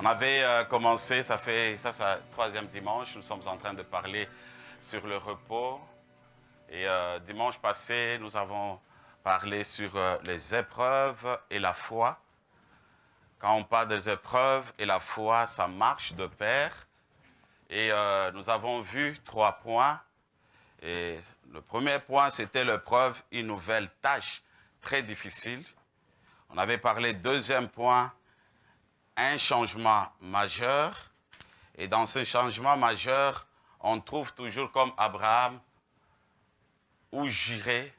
On avait commencé, ça c'est le troisième dimanche, nous sommes en train de parler sur le repos. Et dimanche passé, nous avons parlé sur les épreuves et la foi. Quand on parle des épreuves et la foi, ça marche de pair. Et nous avons vu 3 points. Et le premier point, c'était l'épreuve, une nouvelle tâche très difficile. On avait parlé, deuxième point, un changement majeur. Et dans ce changement majeur, on trouve toujours comme Abraham, où j'irai.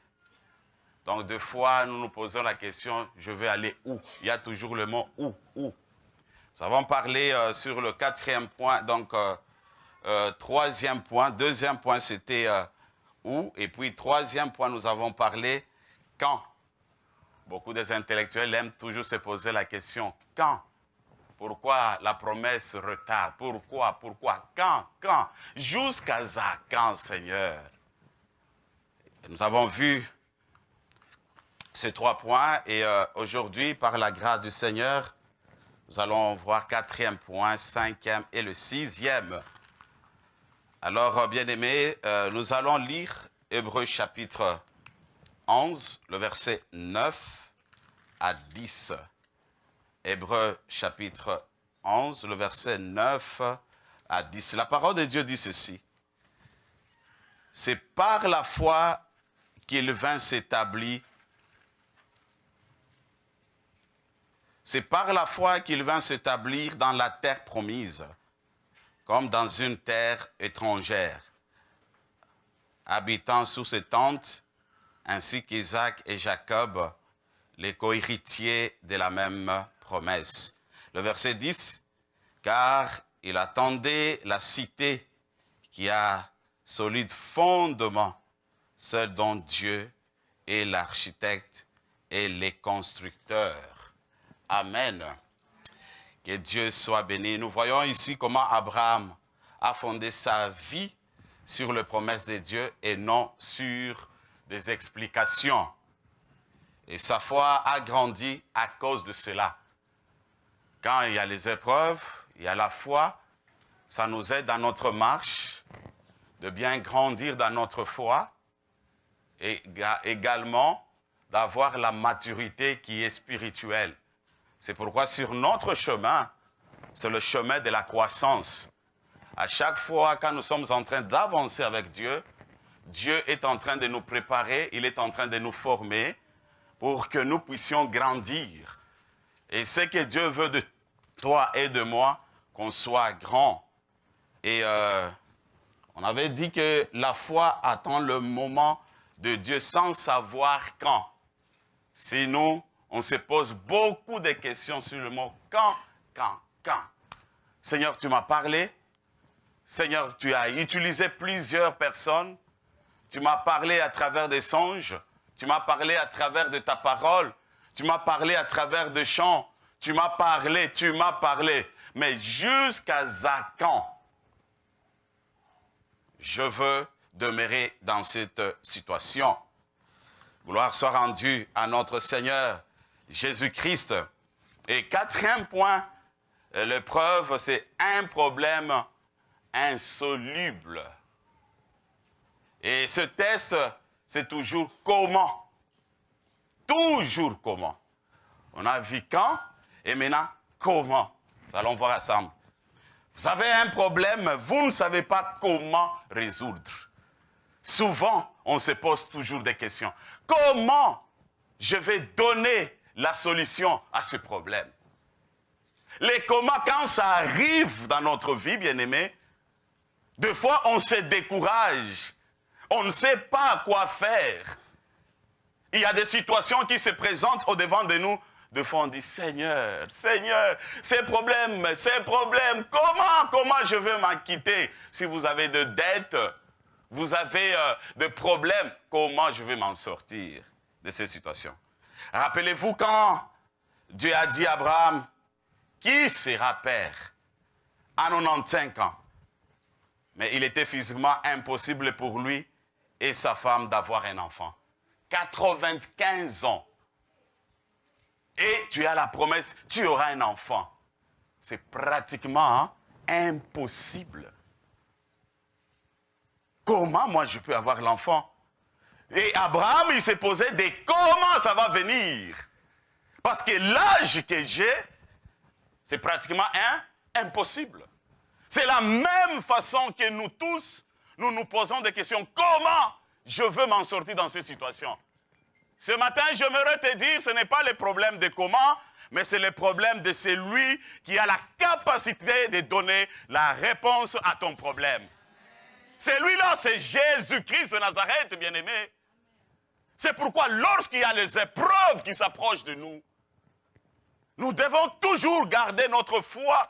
Donc, deux fois, nous nous posons la question, je vais aller où? Il y a toujours le mot où. Nous avons parlé sur le quatrième point, donc troisième point. Deuxième point, c'était où. Et puis, troisième point, nous avons parlé quand. Beaucoup des intellectuels aiment toujours se poser la question, quand? Pourquoi la promesse retarde? Pourquoi? Quand? Jusqu'à quand, Seigneur? Et nous avons vu ces 3 points et aujourd'hui, par la grâce du Seigneur, nous allons voir 4e point, 5e et le 6e. Alors, bien-aimés, nous allons lire Hébreux chapitre 11, le verset 9 à 10. Hébreux chapitre 11, le verset 9 à 10. La parole de Dieu dit ceci. C'est par la foi qu'il vint s'établir. C'est par la foi qu'il vint s'établir dans la terre promise, comme dans une terre étrangère, habitant sous ses tentes, ainsi qu'Isaac et Jacob, les co-héritiers de la même promesse. Le verset 10, car il attendait la cité qui a solide fondement, celle dont Dieu est l'architecte et les constructeurs. Amen. Que Dieu soit béni. Nous voyons ici comment Abraham a fondé sa vie sur les promesses de Dieu et non sur des explications. Et sa foi a grandi à cause de cela. Quand il y a les épreuves, il y a la foi, ça nous aide dans notre marche, de bien grandir dans notre foi, et également d'avoir la maturité qui est spirituelle. C'est pourquoi sur notre chemin, c'est le chemin de la croissance. À chaque fois, quand nous sommes en train d'avancer avec Dieu, Dieu est en train de nous préparer, il est en train de nous former pour que nous puissions grandir. Et ce que Dieu veut de toi et de moi, qu'on soit grand. Et on avait dit que la foi attend le moment de Dieu sans savoir quand. Sinon, on se pose beaucoup de questions sur le mot quand. Seigneur, tu m'as parlé. Seigneur, tu as utilisé plusieurs personnes. Tu m'as parlé à travers des songes. Tu m'as parlé à travers de ta parole. Tu m'as parlé à travers des chants. Tu m'as parlé. Mais jusqu'à quand je veux demeurer dans cette situation? Gloire soit rendue à notre Seigneur Jésus-Christ. Et 4e point, l'épreuve, c'est un problème insoluble. Et ce test, c'est toujours comment. Toujours comment. On a vu quand et maintenant comment. Nous allons voir ensemble. Vous avez un problème, vous ne savez pas comment résoudre. Souvent, on se pose toujours des questions. Comment je vais donner la solution à ce problème? Les comment, quand ça arrive dans notre vie, bien-aimés, des fois, on se décourage. On ne sait pas quoi faire. Il y a des situations qui se présentent au-devant de nous. Des fois, on dit, Seigneur, ces problèmes, comment je vais m'en quitter? Si vous avez de dettes, vous avez des problèmes, comment je vais m'en sortir de ces situations? Rappelez-vous quand Dieu a dit à Abraham, qui sera père à 95 ans? Mais il était physiquement impossible pour lui et sa femme d'avoir un enfant. 95 ans. Et tu as la promesse, tu auras un enfant. c'est pratiquement impossible. Comment moi je peux avoir l'enfant? Et Abraham, il s'est posé des comment ça va venir? Parce que l'âge que j'ai, c'est pratiquement impossible. C'est la même façon que nous tous, nous nous posons des questions. Comment je veux m'en sortir dans cette situation? Ce matin, j'aimerais te dire, ce n'est pas le problème de comment, mais c'est le problème de celui qui a la capacité de donner la réponse à ton problème. Celui-là, c'est Jésus-Christ de Nazareth, bien-aimé. C'est pourquoi lorsqu'il y a les épreuves qui s'approchent de nous, nous devons toujours garder notre foi.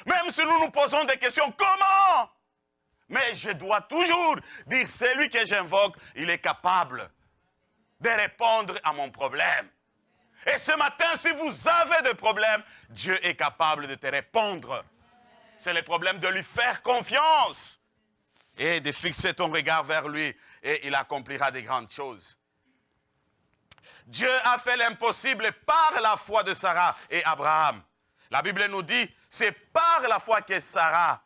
Même si nous nous posons des questions, comment? Mais je dois toujours dire, celui que j'invoque, il est capable de répondre à mon problème. Et ce matin, si vous avez des problèmes, Dieu est capable de te répondre. C'est le problème de lui faire confiance et de fixer ton regard vers lui et il accomplira de grandes choses. Dieu a fait l'impossible par la foi de Sarah et Abraham. La Bible nous dit, c'est par la foi que Sarah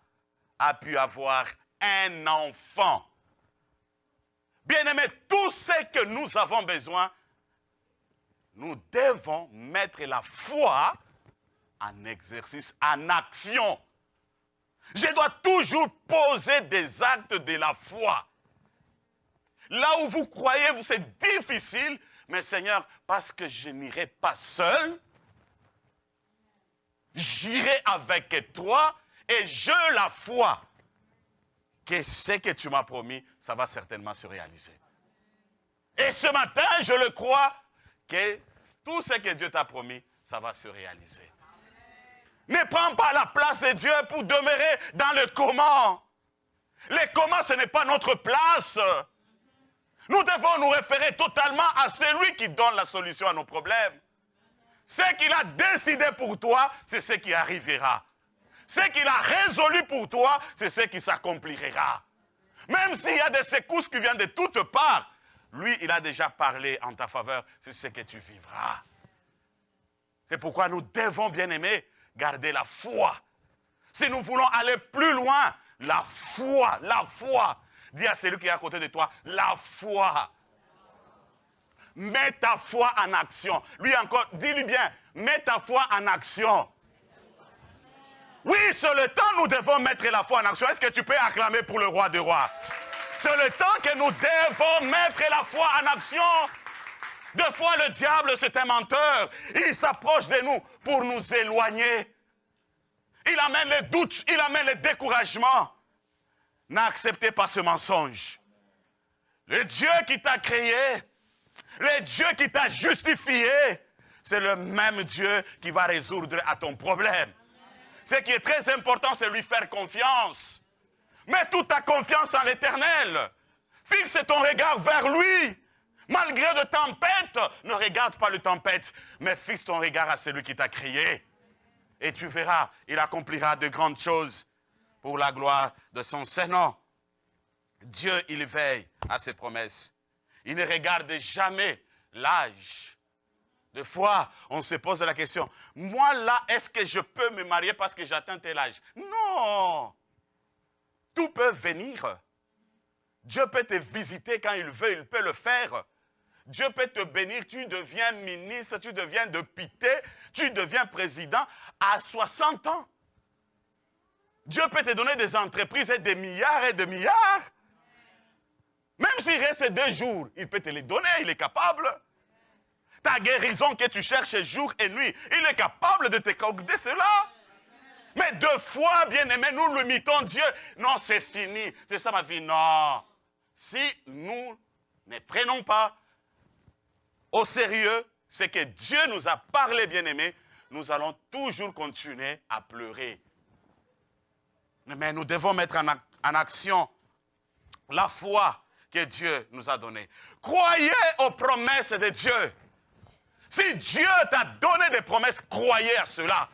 a pu avoir un enfant. Bien-aimés, tout ce que nous avons besoin, nous devons mettre la foi en exercice, en action. Je dois toujours poser des actes de la foi. Là où vous croyez, c'est difficile, mais Seigneur, parce que je n'irai pas seul, j'irai avec toi et j'ai la foi que ce que tu m'as promis, ça va certainement se réaliser. Et ce matin, je le crois, que tout ce que Dieu t'a promis, ça va se réaliser. Ne prends pas la place de Dieu pour demeurer dans le comment. Le comment, ce n'est pas notre place. Nous devons nous référer totalement à celui qui donne la solution à nos problèmes. Ce qu'il a décidé pour toi, c'est ce qui arrivera. Ce qu'il a résolu pour toi, c'est ce qui s'accomplira. Même s'il y a des secousses qui viennent de toutes parts, lui, il a déjà parlé en ta faveur, c'est ce que tu vivras. C'est pourquoi nous devons, bien aimer, garder la foi. Si nous voulons aller plus loin, la foi, la foi. Dis à celui qui est à côté de toi, la foi. Mets ta foi en action. Lui encore, dis-lui bien, mets ta foi en action. Oui, c'est le temps nous devons mettre la foi en action. Est-ce que tu peux acclamer pour le roi des rois? C'est le temps que nous devons mettre la foi en action. Deux fois, le diable, c'est un menteur. Il s'approche de nous pour nous éloigner. Il amène les doutes, il amène les découragements. N'acceptez pas ce mensonge. Le Dieu qui t'a créé, le Dieu qui t'a justifié, c'est le même Dieu qui va résoudre à ton problème. Ce qui est très important, c'est lui faire confiance. Mets toute ta confiance en l'Éternel. Fixe ton regard vers lui. Malgré de tempêtes, ne regarde pas le tempête, mais fixe ton regard à celui qui t'a créé. Et tu verras, il accomplira de grandes choses pour la gloire de son Saint-Nom. Dieu, il veille à ses promesses. Il ne regarde jamais l'âge. Des fois, on se pose la question, moi là, est-ce que je peux me marier parce que j'atteins tel âge? Non! Tout peut venir. Dieu peut te visiter quand il veut, il peut le faire. Dieu peut te bénir, tu deviens ministre, tu deviens député, tu deviens président à 60 ans. Dieu peut te donner des entreprises et des milliards. Même s'il reste 2 jours, il peut te les donner, il est capable. Ta guérison que tu cherches jour et nuit, il est capable de t'accorder cela. Mais 2 fois, bien-aimés, nous limitons Dieu. Non, c'est fini, c'est ça ma vie. Non. Si nous ne prenons pas au sérieux ce que Dieu nous a parlé, bien-aimés, nous allons toujours continuer à pleurer. Mais nous devons mettre en action la foi que Dieu nous a donnée. Croyez aux promesses de Dieu. Si Dieu t'a donné des promesses, croyez à cela.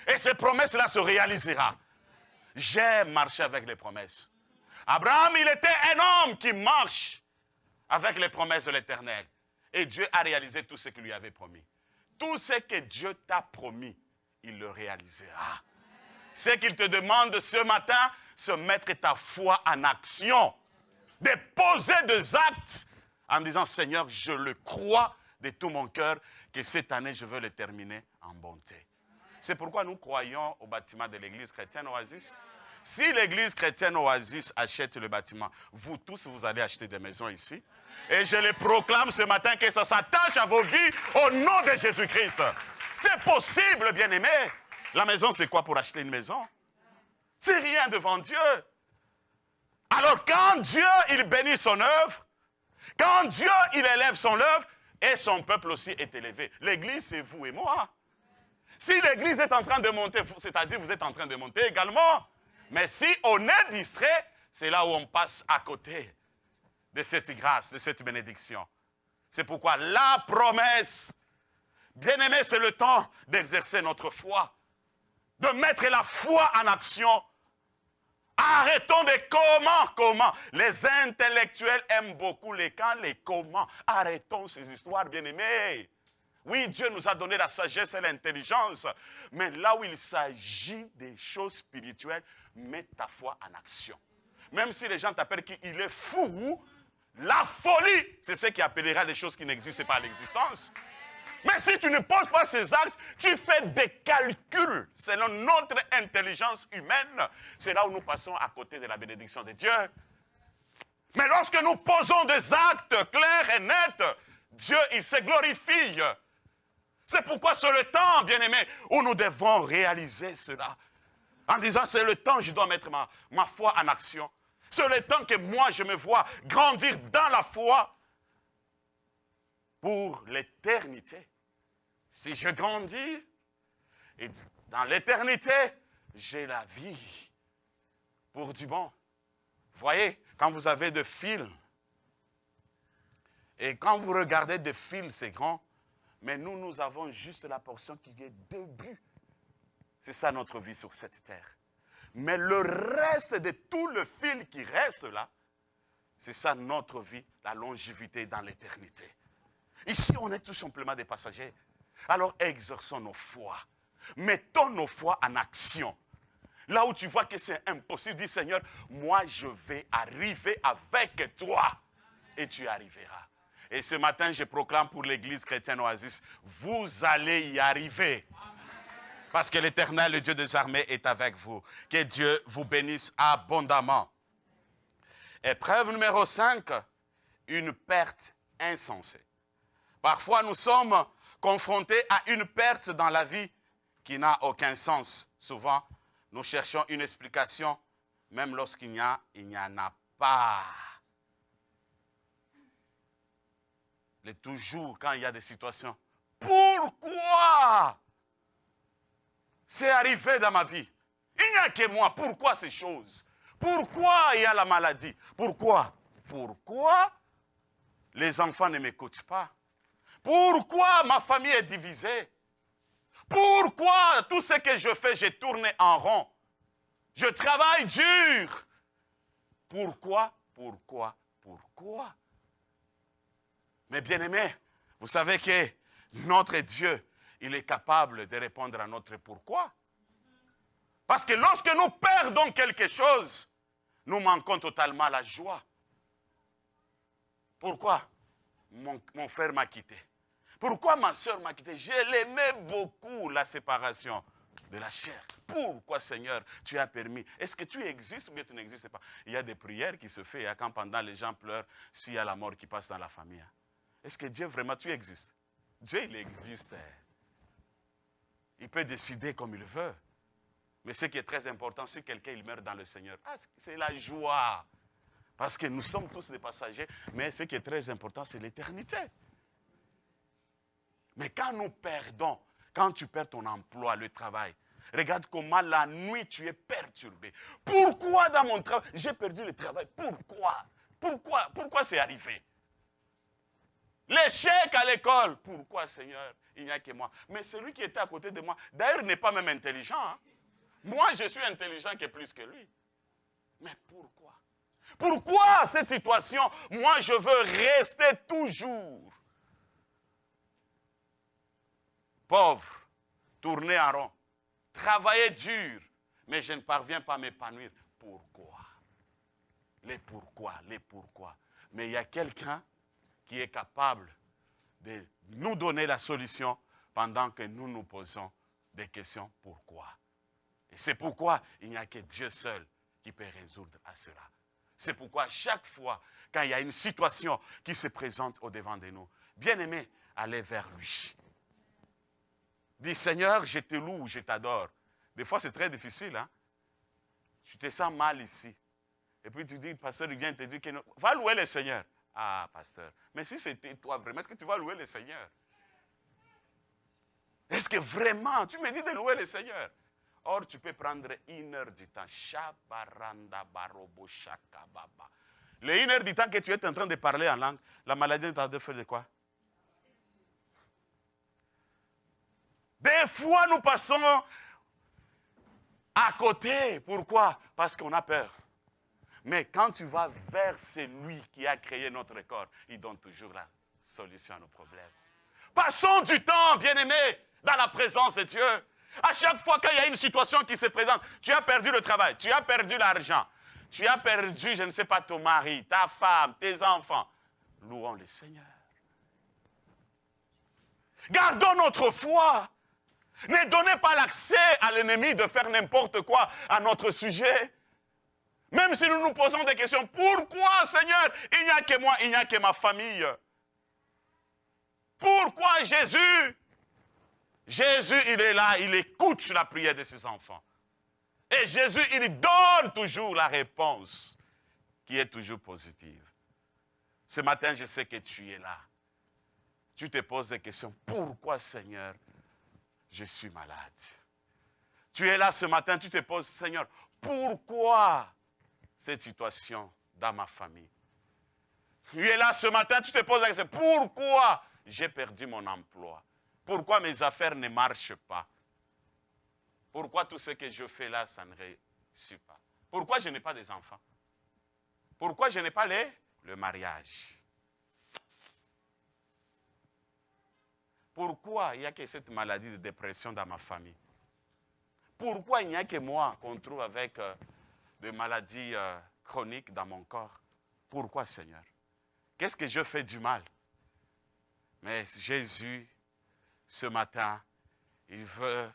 Et ces promesses-là se réalisera. J'ai marché avec les promesses. Abraham, il était un homme qui marche avec les promesses de l'Éternel. Et Dieu a réalisé tout ce qu'il lui avait promis. Tout ce que Dieu t'a promis, il le réalisera. Ce qu'il te demande ce matin, c'est mettre ta foi en action. De poser des actes en disant, Seigneur, je le crois de tout mon cœur que cette année, je veux le terminer en bonté. C'est pourquoi nous croyons au bâtiment de l'église chrétienne Oasis. Si l'église chrétienne Oasis achète le bâtiment, vous tous, vous allez acheter des maisons ici. Et je le proclame ce matin que ça s'attache à vos vies au nom de Jésus-Christ. C'est possible, bien-aimés. La maison, c'est quoi pour acheter une maison? C'est rien devant Dieu. Alors quand Dieu, il bénit son œuvre, quand Dieu, il élève son œuvre, et son peuple aussi est élevé. L'église, c'est vous et moi. Si l'église est en train de monter, c'est-à-dire vous êtes en train de monter également. Mais si on est distrait, c'est là où on passe à côté de cette grâce, de cette bénédiction. C'est pourquoi la promesse, bien-aimé, c'est le temps d'exercer notre foi, de mettre la foi en action. Arrêtons de comment. Les intellectuels aiment beaucoup les quand, les comment. Arrêtons ces histoires, bien-aimés. Oui, Dieu nous a donné la sagesse et l'intelligence. Mais là où il s'agit des choses spirituelles, mets ta foi en action. Même si les gens t'appellent qu'il est fou, la folie, c'est ce qui appellera des choses qui n'existent pas à l'existence. Mais si tu ne poses pas ces actes, tu fais des calculs selon notre intelligence humaine. C'est là où nous passons à côté de la bénédiction de Dieu. Mais lorsque nous posons des actes clairs et nets, Dieu, il se glorifie. C'est pourquoi c'est le temps, bien-aimé, où nous devons réaliser cela. En disant, c'est le temps, je dois mettre ma foi en action. C'est le temps que moi, je me vois grandir dans la foi pour l'éternité. Si je grandis, et dans l'éternité, j'ai la vie pour du bon. Vous voyez, quand vous avez des fils, et quand vous regardez des fils, c'est grand, mais nous avons juste la portion qui est début. C'est ça notre vie sur cette terre. Mais le reste de tout le fil qui reste là, c'est ça notre vie, la longévité dans l'éternité. Ici, on est tout simplement des passagers. Alors exerçons nos foi. Mettons nos foi en action. Là où tu vois que c'est impossible, dis Seigneur, moi je vais arriver avec toi. Et tu arriveras. Et ce matin, je proclame pour l'église chrétienne Oasis, vous allez y arriver. Parce que l'Éternel, le Dieu des armées, est avec vous. Que Dieu vous bénisse abondamment. Épreuve numéro 5, une perte insensée. Parfois, nous sommes confrontés à une perte dans la vie qui n'a aucun sens. Souvent, nous cherchons une explication, même lorsqu'il n'y en a pas. Et toujours, quand il y a des situations, pourquoi c'est arrivé dans ma vie? Il n'y a que moi. Pourquoi ces choses? Pourquoi il y a la maladie? Pourquoi les enfants ne m'écoutent pas? Pourquoi ma famille est divisée? Pourquoi tout ce que je fais, j'ai tourné en rond? Je travaille dur. Pourquoi? Mais bien aimé, vous savez que notre Dieu, il est capable de répondre à notre pourquoi. Parce que lorsque nous perdons quelque chose, nous manquons totalement la joie. Pourquoi? Mon frère m'a quitté. Pourquoi ma soeur m'a quitté? Je l'aimais beaucoup, la séparation de la chair. Pourquoi, Seigneur, tu as permis? Est-ce que tu existes ou bien tu n'existes pas? Il y a des prières qui se font quand pendant les gens pleurent, s'il y a la mort qui passe dans la famille. Est-ce que Dieu, vraiment, tu existes? Dieu, il existe. Il peut décider comme il veut. Mais ce qui est très important, si quelqu'un il meurt dans le Seigneur, c'est la joie. Parce que nous sommes tous des passagers, mais ce qui est très important, c'est l'éternité. Mais quand nous perdons, quand tu perds ton emploi, le travail, regarde comment la nuit tu es perturbé. Pourquoi dans mon travail, j'ai perdu le travail? Pourquoi c'est arrivé? L'échec à l'école. Pourquoi, Seigneur? Il n'y a que moi. Mais celui qui était à côté de moi, d'ailleurs, n'est pas même intelligent. Hein? Moi, je suis intelligent que plus que lui. Mais pourquoi? Pourquoi cette situation? Moi, je veux rester toujours pauvre, tourner en rond. travailler dur, mais je ne parviens pas à m'épanouir. Pourquoi? Les pourquoi. Mais il y a quelqu'un qui est capable de nous donner la solution pendant que nous nous posons des questions pourquoi. Et c'est pourquoi il n'y a que Dieu seul qui peut résoudre à cela. C'est pourquoi chaque fois, quand il y a une situation qui se présente au-devant de nous, bien-aimé, allez vers lui. Dis, Seigneur, je te loue, je t'adore. Des fois, c'est très difficile. Hein? Tu te sens mal ici. Et puis tu dis, pasteur, il vient te dire que non. Va louer le Seigneur. Ah, pasteur, mais si c'était toi vraiment, est-ce que tu vas louer le Seigneur? Est-ce que vraiment, tu me dis de louer le Seigneur? Or, tu peux prendre 1 heure du temps. Les 1 heure du temps que tu es en train de parler en langue, la maladie t'a fait de quoi? Des fois, nous passons à côté. Pourquoi? Parce qu'on a peur. Mais quand tu vas vers celui qui a créé notre corps, il donne toujours la solution à nos problèmes. Passons du temps, bien-aimés, dans la présence de Dieu. À chaque fois qu'il y a une situation qui se présente, tu as perdu le travail, tu as perdu l'argent, tu as perdu, je ne sais pas, ton mari, ta femme, tes enfants. Louons le Seigneur. Gardons notre foi. Ne donnez pas l'accès à l'ennemi de faire n'importe quoi à notre sujet. Même si nous nous posons des questions, pourquoi, Seigneur, il n'y a que moi, il n'y a que ma famille? Pourquoi Jésus? Jésus, il est là, il écoute la prière de ses enfants. Et Jésus, il donne toujours la réponse qui est toujours positive. Ce matin, je sais que tu es là. Tu te poses des questions. Pourquoi, Seigneur, je suis malade? Tu es là ce matin, tu te poses, Seigneur, pourquoi cette situation dans ma famille? Tu es là ce matin, tu te poses la question, pourquoi j'ai perdu mon emploi? Pourquoi mes affaires ne marchent pas? Pourquoi tout ce que je fais là, ça ne réussit pas? Pourquoi je n'ai pas des enfants? Pourquoi je n'ai pas le mariage? Pourquoi il n'y a que cette maladie de dépression dans ma famille? Pourquoi il n'y a que moi qu'on trouve avec des maladies chroniques dans mon corps? Pourquoi, Seigneur? Qu'est-ce que je fais du mal? Mais Jésus, ce matin, il veut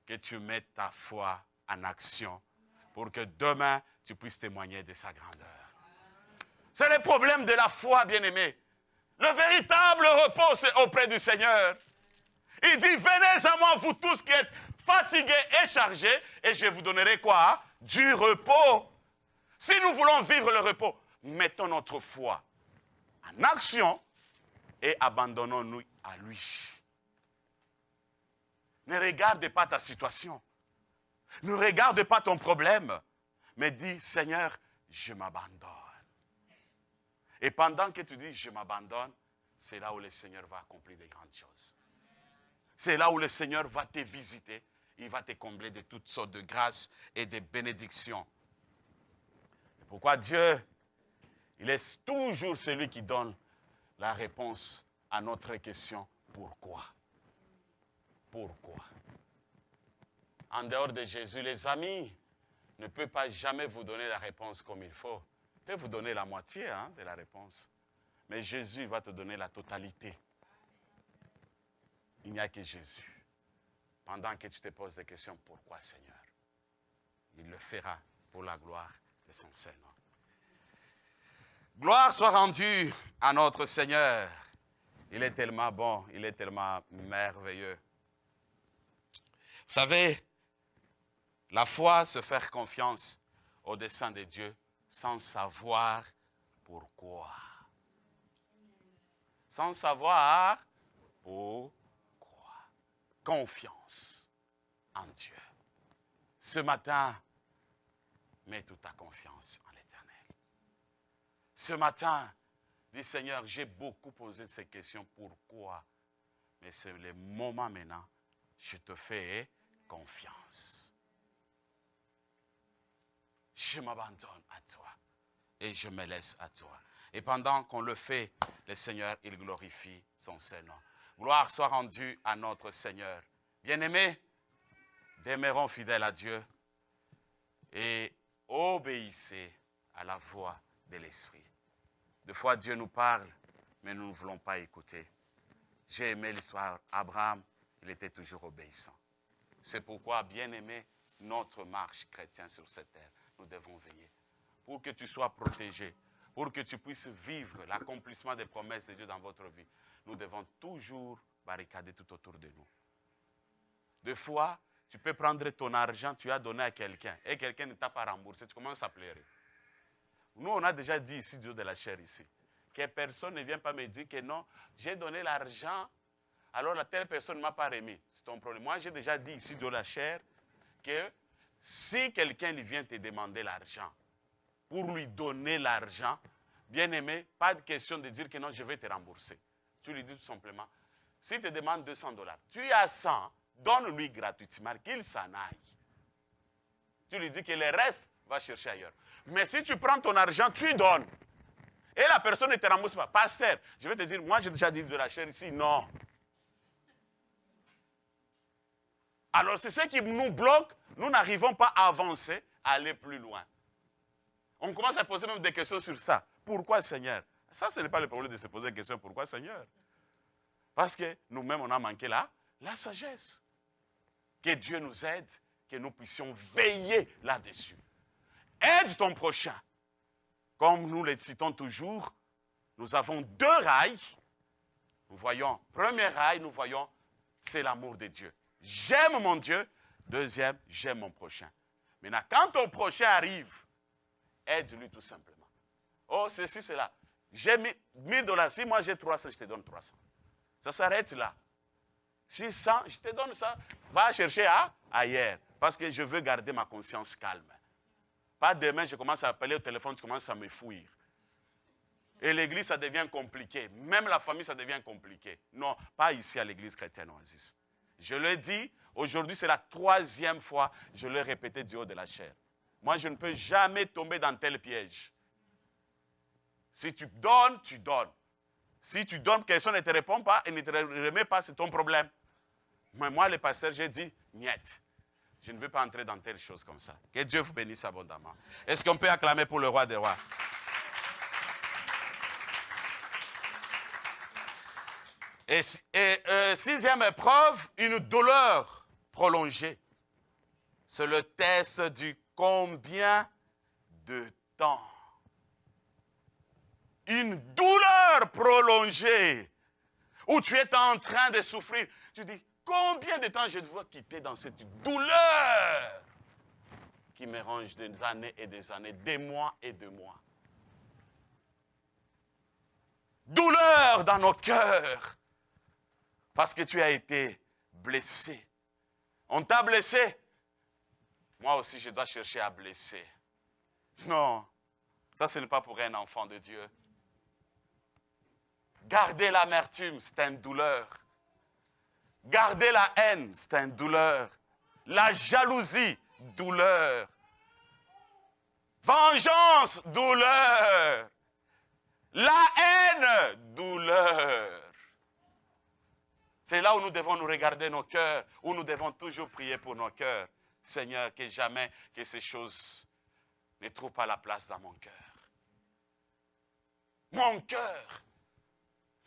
que tu mettes ta foi en action pour que demain, tu puisses témoigner de sa grandeur. C'est le problème de la foi, bien-aimé. Le véritable repos, c'est auprès du Seigneur. Il dit, venez à moi, vous tous qui êtes fatigués et chargés, et je vous donnerai quoi? Du repos. Si nous voulons vivre le repos, mettons notre foi en action et abandonnons-nous à lui. Ne regarde pas ta situation. Ne regarde pas ton problème. Mais dis, Seigneur, je m'abandonne. Et pendant que tu dis, je m'abandonne, c'est là où le Seigneur va accomplir de grandes choses. C'est là où le Seigneur va te visiter. Il va te combler de toutes sortes de grâces et de bénédictions. Pourquoi Dieu, il est toujours celui qui donne la réponse à notre question, pourquoi? Pourquoi? En dehors de Jésus, les amis ne peuvent pas jamais vous donner la réponse comme il faut. Ils peuvent vous donner la moitié de la réponse. Mais Jésus va te donner la totalité. Il n'y a que Jésus. Pendant que tu te poses des questions, pourquoi Seigneur? Il le fera pour la gloire de son Seigneur. Gloire soit rendue à notre Seigneur. Il est tellement bon, il est tellement merveilleux. Vous savez, la foi, se faire confiance au dessein de Dieu sans savoir pourquoi. Sans savoir pourquoi. Confiance en Dieu. Ce matin, mets toute ta confiance en l'Éternel. Ce matin, dis Seigneur, j'ai beaucoup posé ces questions, pourquoi? Mais c'est le moment maintenant, je te fais confiance. Je m'abandonne à toi et je me laisse à toi. Et pendant qu'on le fait, le Seigneur, il glorifie son Saint-Nom. Gloire soit rendue à notre Seigneur. Bien-aimé, demeurons fidèles à Dieu et obéissez à la voix de l'Esprit. Des fois, Dieu nous parle, mais nous ne voulons pas écouter. J'ai aimé l'histoire d'Abraham, il était toujours obéissant. C'est pourquoi, bien-aimé, notre marche chrétienne sur cette terre, nous devons veiller. Pour que tu sois protégé, pour que tu puisses vivre l'accomplissement des promesses de Dieu dans votre vie, nous devons toujours barricader tout autour de nous. Des fois, tu peux prendre ton argent, tu as donné à quelqu'un, et quelqu'un ne t'a pas remboursé, tu commences à pleurer. Nous, on a déjà dit ici, Dieu de la chair ici, que personne ne vient pas me dire que non, j'ai donné l'argent, alors la telle personne ne m'a pas remis. C'est ton problème. Moi, j'ai déjà dit ici, Dieu de la chair, que si quelqu'un vient te demander l'argent, pour lui donner l'argent, bien aimé, pas de question de dire que non, je vais te rembourser. Tu lui dis tout simplement, s'il te demande $200, tu as 100, donne-lui gratuitement, qu'il s'en aille. Tu lui dis que le reste va chercher ailleurs. Mais si tu prends ton argent, tu donnes. Et la personne ne te rembourse pas. Pasteur, je vais te dire, moi j'ai déjà dit de la chair ici, non. Alors c'est ce qui nous bloque, nous n'arrivons pas à avancer, à aller plus loin. On commence à poser même des questions sur ça. Pourquoi Seigneur? Ça, ce n'est pas le problème de se poser des questions. Pourquoi Seigneur? Parce que nous-mêmes, on a manqué la sagesse. Que Dieu nous aide, que nous puissions veiller là-dessus. Aide ton prochain. Comme nous le citons toujours, nous avons 2 rails. Nous voyons, premier rail, nous voyons, c'est l'amour de Dieu. J'aime mon Dieu. Deuxième, j'aime mon prochain. Maintenant, quand ton prochain arrive, aide-lui tout simplement. Oh, ceci, cela. J'ai $1000. Si moi j'ai 300, je te donne 300. Ça s'arrête là. Si 100, je te donne ça. Va chercher ailleurs. Parce que je veux garder ma conscience calme. Pas demain, je commence à appeler au téléphone, tu commences à me fouiller. Et l'église, ça devient compliqué. Même la famille, ça devient compliqué. Non, pas ici à l'église chrétienne Oasis. Je le dis, aujourd'hui, c'est la 3e fois, je l'ai répété du haut de la chair. Moi, je ne peux jamais tomber dans tel piège. Si tu donnes, tu donnes. Si tu donnes, personne ne te répond pas et ne te remet pas, c'est ton problème. Mais moi, le pasteur, j'ai dit, niet. Je ne veux pas entrer dans telle chose comme ça. Que Dieu vous bénisse abondamment. Est-ce qu'on peut acclamer pour le roi des rois? Et 6e épreuve, une douleur prolongée. C'est le test du combien de temps. Une douleur prolongée où tu es en train de souffrir. Tu dis, combien de temps je dois quitter dans cette douleur qui me ronge des années et des années, des mois et des mois. Douleur dans nos cœurs parce que tu as été blessé. On t'a blessé. Moi aussi, je dois chercher à blesser. Non, ça ce n'est pas pour un enfant de Dieu. Garder l'amertume, c'est une douleur. Garder la haine, c'est une douleur. La jalousie, douleur. Vengeance, douleur. La haine, douleur. C'est là où nous devons nous regarder nos cœurs, où nous devons toujours prier pour nos cœurs. Seigneur, que jamais que ces choses ne trouvent pas la place dans mon cœur. Mon cœur.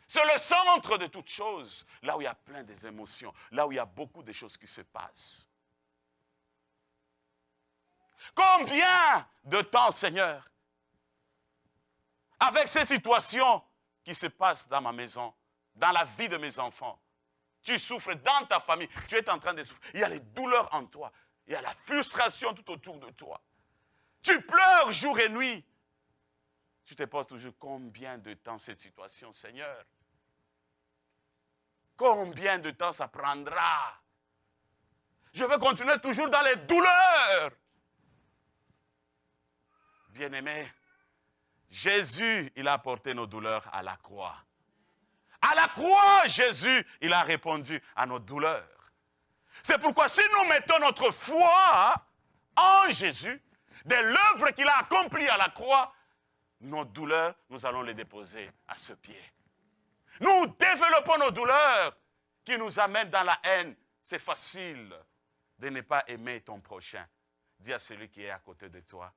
C'est le centre de toutes choses, là où il y a plein des émotions, là où il y a beaucoup de choses qui se passent. Combien de temps, Seigneur, avec ces situations qui se passent dans ma maison, dans la vie de mes enfants, tu souffres dans ta famille, tu es en train de souffrir. Il y a les douleurs en toi, il y a la frustration tout autour de toi. Tu pleures jour et nuit. Tu te poses toujours combien de temps cette situation, Seigneur? Combien de temps ça prendra? Je veux continuer toujours dans les douleurs. Bien-aimé, Jésus, il a porté nos douleurs à la croix. À la croix, Jésus, il a répondu à nos douleurs. C'est pourquoi si nous mettons notre foi en Jésus, de l'œuvre qu'il a accomplie à la croix, nos douleurs, nous allons les déposer à ce pied. Nous développons nos douleurs qui nous amènent dans la haine. C'est facile. de ne pas aimer ton prochain. Dis à celui qui est à côté de toi,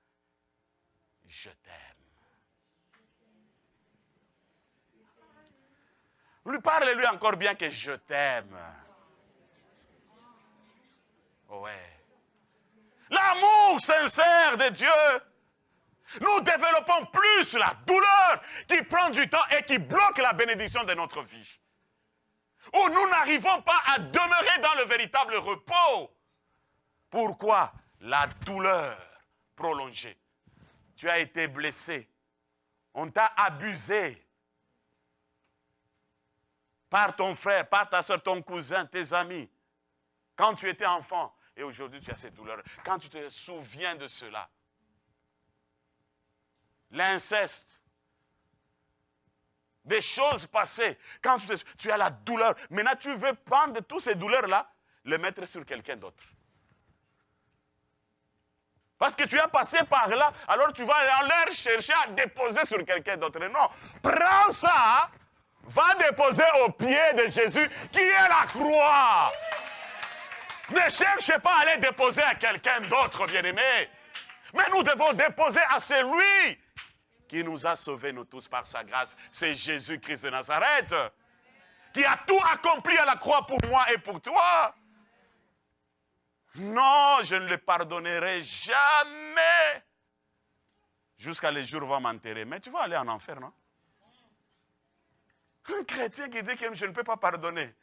je t'aime. Lui parle-lui encore bien que je t'aime. Ouais. L'amour sincère de Dieu. Nous développons plus la douleur qui prend du temps et qui bloque la bénédiction de notre vie. Où nous n'arrivons pas à demeurer dans le véritable repos. Pourquoi? La douleur prolongée. Tu as été blessé. On t'a abusé. Par ton frère, par ta soeur, ton cousin, tes amis. Quand tu étais enfant. Et aujourd'hui, tu as cette douleur. Quand tu te souviens de cela. L'inceste. Des choses passées. Quand tu as la douleur. Maintenant, tu veux prendre toutes ces douleurs-là, les mettre sur quelqu'un d'autre. Parce que tu as passé par là, alors tu vas aller leur chercher à déposer sur quelqu'un d'autre. Non, prends ça, va déposer au pied de Jésus qui est la croix. Ne cherchez pas à aller déposer à quelqu'un d'autre, bien-aimé. Mais nous devons déposer à celui qui nous a sauvés, nous tous, par sa grâce. C'est Jésus-Christ de Nazareth, qui a tout accompli à la croix pour moi et pour toi. Non, je ne le pardonnerai jamais. Jusqu'à les jours où on va m'enterrer. Mais tu vas aller en enfer, non? Un chrétien qui dit que je ne peux pas pardonner.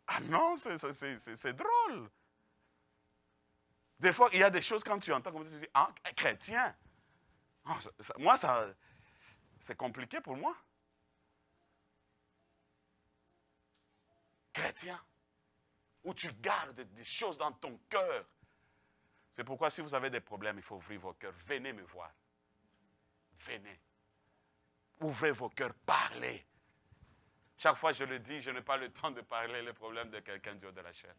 Ah non, c'est drôle. Des fois, il y a des choses quand tu entends comme ça, tu dis, ah, chrétien. Oh, moi, c'est compliqué pour moi. Chrétien. Où tu gardes des choses dans ton cœur. C'est pourquoi si vous avez des problèmes, il faut ouvrir vos cœurs. Venez me voir. Venez. Ouvrez vos cœurs, parlez. Chaque fois je le dis, je n'ai pas le temps de parler les problèmes de quelqu'un du haut de la chair.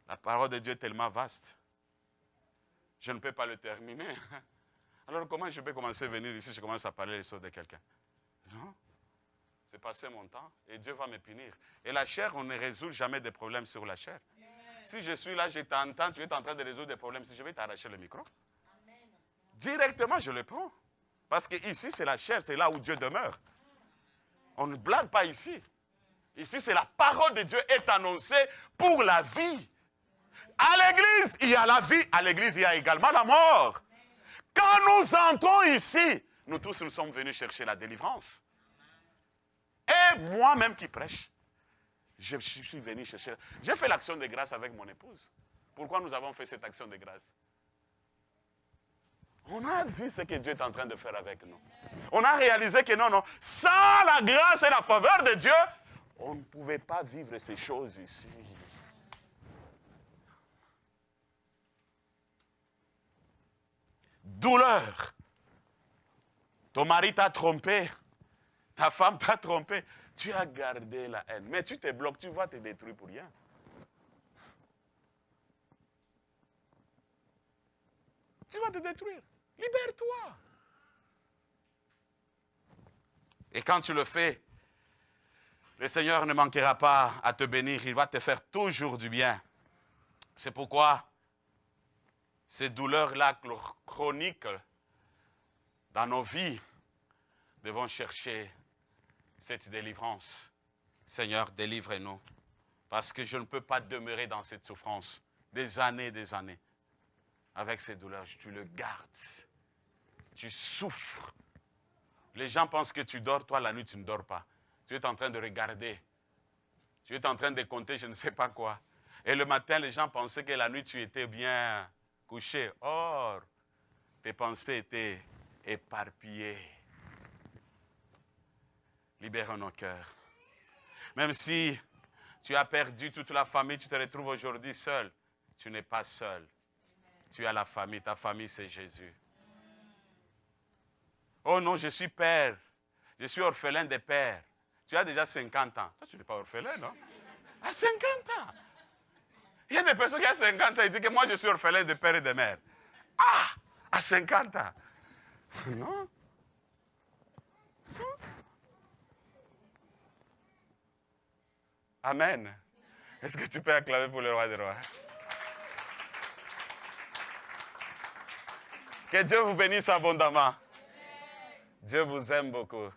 La parole de Dieu est tellement vaste. Je ne peux pas le terminer. Alors comment je peux commencer à venir ici, je commence à parler les choses de quelqu'un? Non. C'est passé mon temps et Dieu va me punir. Et la chair, on ne résout jamais des problèmes sur la chair. Si je suis là, je t'entends, tu es en train de résoudre des problèmes, si je vais t'arracher le micro, directement je le prends. Parce que ici, c'est la chair, c'est là où Dieu demeure. On ne blague pas ici. Ici, c'est la parole de Dieu est annoncée pour la vie. À l'église, il y a la vie. À l'église, il y a également la mort. Quand nous entrons ici, nous tous nous sommes venus chercher la délivrance. Et moi-même qui prêche, je suis venu chercher. J'ai fait l'action de grâce avec mon épouse. Pourquoi nous avons fait cette action de grâce? On a vu ce que Dieu est en train de faire avec nous. On a réalisé que non, sans la grâce et la faveur de Dieu, on ne pouvait pas vivre ces choses ici. Douleur. Ton mari t'a trompé. Ta femme t'a trompé. Tu as gardé la haine. Mais tu te bloques, tu vas te détruire pour rien. Tu vas te détruire. Libère-toi. Et quand tu le fais, le Seigneur ne manquera pas à te bénir. Il va te faire toujours du bien. C'est pourquoi ces douleurs-là chroniques dans nos vies devons chercher cette délivrance. Seigneur, délivre-nous. Parce que je ne peux pas demeurer dans cette souffrance des années. Avec ces douleurs, tu le gardes. Tu souffres. Les gens pensent que tu dors, toi la nuit tu ne dors pas. Tu es en train de regarder. Tu es en train de compter je ne sais pas quoi. Et le matin, les gens pensaient que la nuit tu étais bien couché. Or, tes pensées étaient éparpillées. Libère nos cœurs. Même si tu as perdu toute la famille, tu te retrouves aujourd'hui seul. Tu n'es pas seul. Tu as la famille. Ta famille, c'est Jésus. Oh non, je suis père. Je suis orphelin de père. Tu as déjà 50 ans. Toi, tu n'es pas orphelin, non? À 50 ans. Il y a des personnes qui ont 50 ans et disent que moi, je suis orphelin de père et de mère. Ah! À 50 ans. Non? Amen. Est-ce que tu peux acclamer pour le roi des rois? Que Dieu vous bénisse abondamment. Dieu vous aime beaucoup.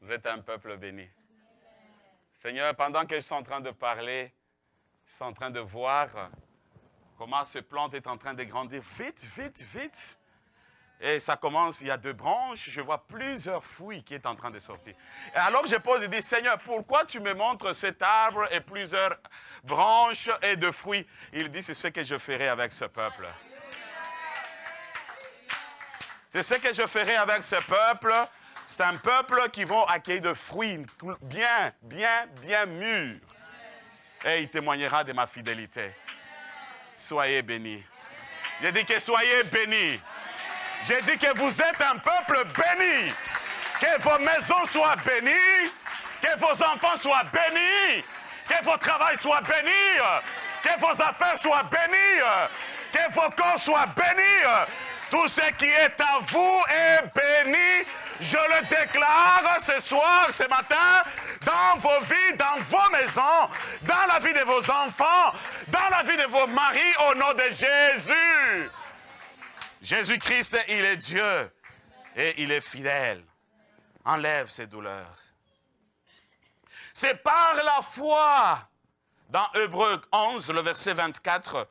Vous êtes un peuple béni. Seigneur, pendant que je suis en train de parler, je suis en train de voir comment ce plante est en train de grandir vite, vite, vite. Et ça commence, il y a 2 branches, je vois plusieurs fruits qui sont en train de sortir. Et alors je pose et dis, Seigneur, pourquoi tu me montres cet arbre et plusieurs branches et de fruits? Il dit, c'est ce que je ferai avec ce peuple. C'est ce que je ferai avec ce peuple. C'est un peuple qui va accueillir de fruits bien, bien, bien mûrs. Et il témoignera de ma fidélité. Soyez bénis. J'ai dit que soyez bénis. J'ai dit que vous êtes un peuple béni. Que vos maisons soient bénies. Que vos enfants soient bénis. Que vos travail soit béni. Que vos affaires soient bénies. Que vos corps soient bénis. Tout ce qui est à vous est béni. Je le déclare ce soir, ce matin, dans vos vies, dans vos maisons, dans la vie de vos enfants, dans la vie de vos maris, au nom de Jésus. Jésus-Christ, il est Dieu et il est fidèle. Enlève ces douleurs. C'est par la foi, dans Hébreux 11, le verset 24,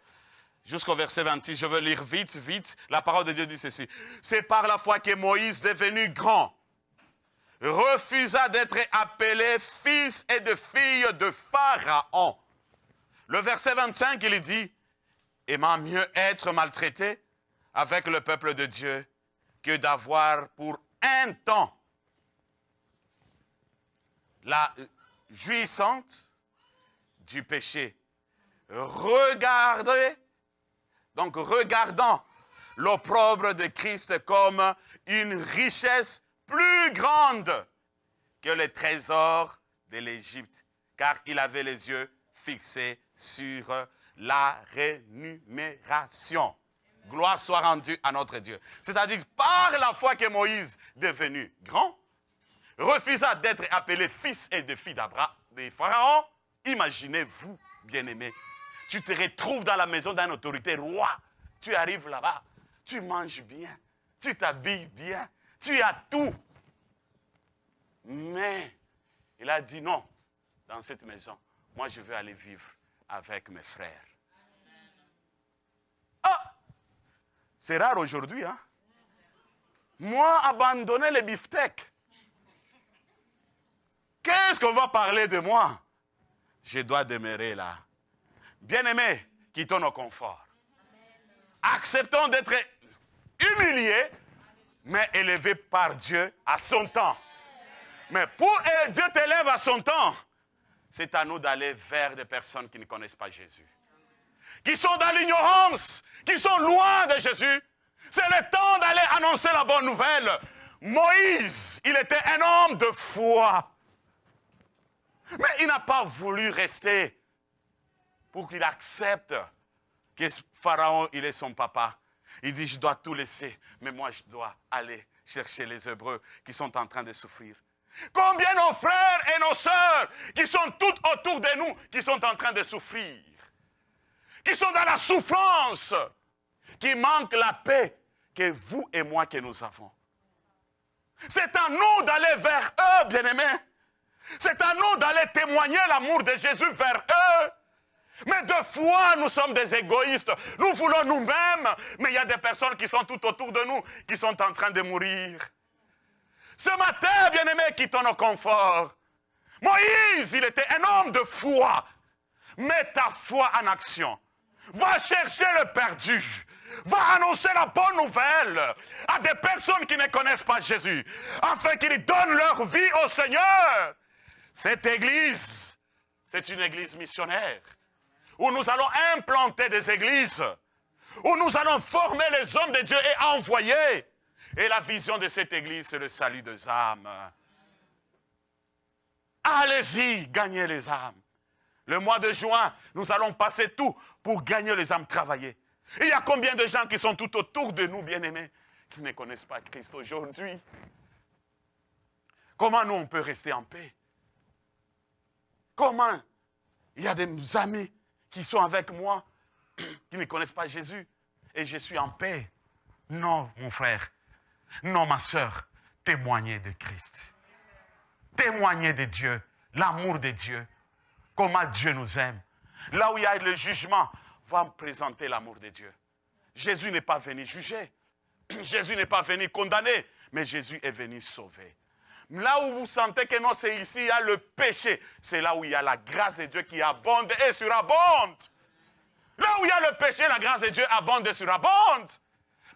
jusqu'au verset 26, je veux lire vite, vite. La parole de Dieu dit ceci. C'est par la foi que Moïse, devenu grand, refusa d'être appelé fils et de fille de Pharaon. Le verset 25, il dit, aimant mieux être maltraité avec le peuple de Dieu que d'avoir pour un temps la jouissance du péché. Regardant l'opprobre de Christ comme une richesse plus grande que les trésors de l'Égypte, car il avait les yeux fixés sur la rémunération. Gloire soit rendue à notre Dieu. C'est-à-dire, par la foi que Moïse, devenu grand, refusa d'être appelé fils et de fille de Pharaon. Imaginez-vous, bien-aimés, tu te retrouves dans la maison d'une autorité roi. Tu arrives là-bas, tu manges bien, tu t'habilles bien, tu as tout. Mais il a dit non, dans cette maison, moi je veux aller vivre avec mes frères. Ah! C'est rare aujourd'hui, hein? Moi, abandonner les beefsteaks. Qu'est-ce qu'on va parler de moi? Je dois demeurer là. Bien-aimés, quittons nos conforts. Acceptons d'être humiliés, mais élevés par Dieu à son temps. Mais pour que Dieu t'élève à son temps, c'est à nous d'aller vers des personnes qui ne connaissent pas Jésus. Qui sont dans l'ignorance, qui sont loin de Jésus. C'est le temps d'aller annoncer la bonne nouvelle. Moïse, il était un homme de foi. Mais il n'a pas voulu rester pour qu'il accepte que Pharaon, il est son papa. Il dit, je dois tout laisser, mais moi, je dois aller chercher les Hébreux qui sont en train de souffrir. Combien nos frères et nos sœurs qui sont tout autour de nous, qui sont en train de souffrir, qui sont dans la souffrance, qui manquent la paix que vous et moi que nous avons. C'est à nous d'aller vers eux, bien-aimés. C'est à nous d'aller témoigner l'amour de Jésus vers eux. Mais de fois, nous sommes des égoïstes. Nous voulons nous-mêmes, mais il y a des personnes qui sont tout autour de nous, qui sont en train de mourir. Ce matin, bien-aimés, quittons nos conforts. Moïse, il était un homme de foi. Mets ta foi en action. Va chercher le perdu. Va annoncer la bonne nouvelle à des personnes qui ne connaissent pas Jésus, afin qu'ils donnent leur vie au Seigneur. Cette église, c'est une église missionnaire, où nous allons implanter des églises, où nous allons former les hommes de Dieu et envoyer. Et la vision de cette église, c'est le salut des âmes. Allez-y, gagnez les âmes. Le mois de juin, nous allons passer tout pour gagner les âmes, travailler. Il y a combien de gens qui sont tout autour de nous, bien-aimés, qui ne connaissent pas Christ aujourd'hui? Comment nous, on peut rester en paix? Comment? Il y a des amis qui sont avec moi, qui ne connaissent pas Jésus, et je suis en paix. Non, mon frère. Non, ma soeur. Témoignez de Christ. Témoignez de Dieu. L'amour de Dieu. Comment Dieu nous aime. Là où il y a le jugement, va me présenter l'amour de Dieu. Jésus n'est pas venu juger. Jésus n'est pas venu condamner. Mais Jésus est venu sauver. Là où vous sentez que non, c'est ici, il y a le péché. C'est là où il y a la grâce de Dieu qui abonde et surabonde. Là où il y a le péché, la grâce de Dieu abonde et surabonde.